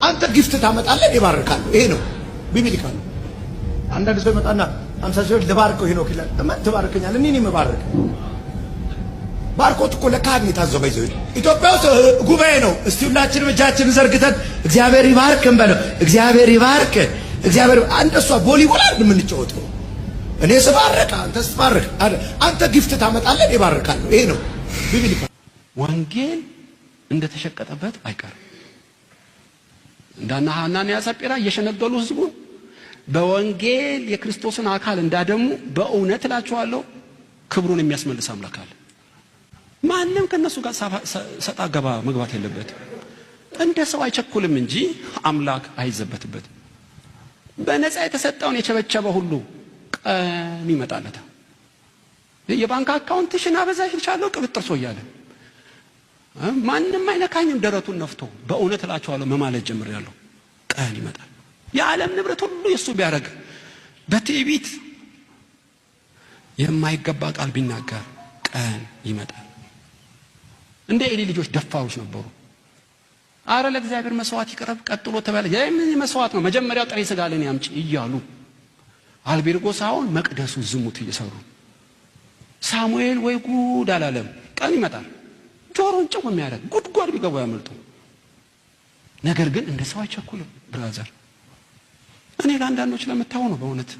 አንተ ጊፍት ታመጣለህ ይባርካል። ይሄ ነው ቢብሊካል። አንዳንድ ሰው ይመጣና 50 ሺህ ልባርከው ሄኖክ ይላል። ለምን ትባርከኛለህ? እኔ ነኝ የምባርክ። ባርኮት እኮ ለካህን የታዘበ ይዘው ኢትዮጵያ ውስጥ ጉባኤ ነው። እስቲ ሁላችንም እጃችንን ዘርግተን እግዚአብሔር ይባርክ እንበለው። እግዚአብሔር ይባርክ። እግዚአብሔር አንተሷ ቮሊቦል አይደል የምንጫወተው? እኔ ስባርክ አንተ ስባርክ አንተ ጊፍት ታመጣለህ ይባርካል። ይሄ ነው ቢብሊካል። ወንጌል እንደተሸቀጠበት አይቀርም። እንዳና ሐናንያ ሰጲራ እየሸነገሉ ህዝቡን በወንጌል የክርስቶስን አካል እንዳደሙ በእውነት እላችኋለሁ ክብሩን የሚያስመልስ አምላክ አለ። ማንም ከነሱ ጋር ሰጣ ገባ መግባት የለበትም። እንደ ሰው አይቸኩልም እንጂ አምላክ አይዘበትበትም። በነፃ የተሰጠውን የቸበቸበ ሁሉ ቀን ይመጣለታል። የባንክ አካውንትሽን አበዛሽ ልቻለሁ ቅብጥርሶ እያለ ማንም አይነካኝም ደረቱን ነፍቶ በእውነት እላችኋለሁ መማለት ጀምሬያለሁ። ቀን ይመጣል። የዓለም ንብረት ሁሉ የሱ ቢያደርግ በትዕቢት የማይገባ ቃል ቢናገር ቀን ይመጣል። እንደ ኤሊ ልጆች ደፋሮች ነበሩ። አረ ለእግዚአብሔር መስዋዕት ይቅረብ ቀጥሎ ተባለ። የምን መስዋዕት ነው? መጀመሪያው ጥሬ ስጋ ለኔ አምጪ እያሉ አልቤርጎስ አሁን መቅደሱ ዝሙት እየሰሩ ሳሙኤል ወይ ጉድ አላለም። ቀን ይመጣል ጆሮን ጭው የሚያደርግ ጉድጓድ ቢገቡ ያመልጡ። ነገር ግን እንደ ሰው አይቸኩልም። ብራዘር እኔ ለአንዳንዶች ለምታው ነው በእውነት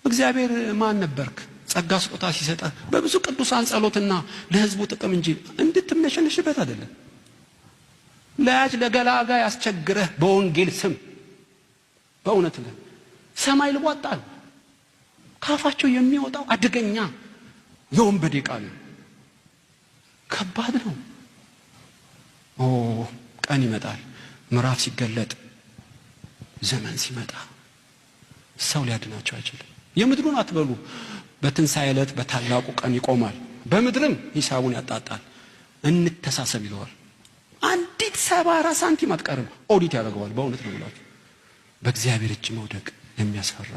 እግዚአብሔር ማን ነበርክ ጸጋ ስጦታ ሲሰጣ በብዙ ቅዱሳን ጸሎትና ለህዝቡ ጥቅም እንጂ እንድትመሸነሽበት አይደለም። ለያጅ ለገላጋ ያስቸግረህ በወንጌል ስም በእውነት ሰማይ ልቧጣል። ካፋቸው የሚወጣው አደገኛ የወንበዴ ቃል ከባድ ነው። ቀን ይመጣል። ምዕራፍ ሲገለጥ ዘመን ሲመጣ ሰው ሊያድናቸው አይችልም። የምድሩን አትበሉ። በትንሣኤ ዕለት በታላቁ ቀን ይቆማል። በምድርም ሂሳቡን ያጣጣል። እንተሳሰብ ይለዋል። አንዲት 74 ሳንቲም አትቀርም ኦዲት ያደርገዋል። በእውነት ነው ብላችሁ በእግዚአብሔር እጅ መውደቅ የሚያስፈራ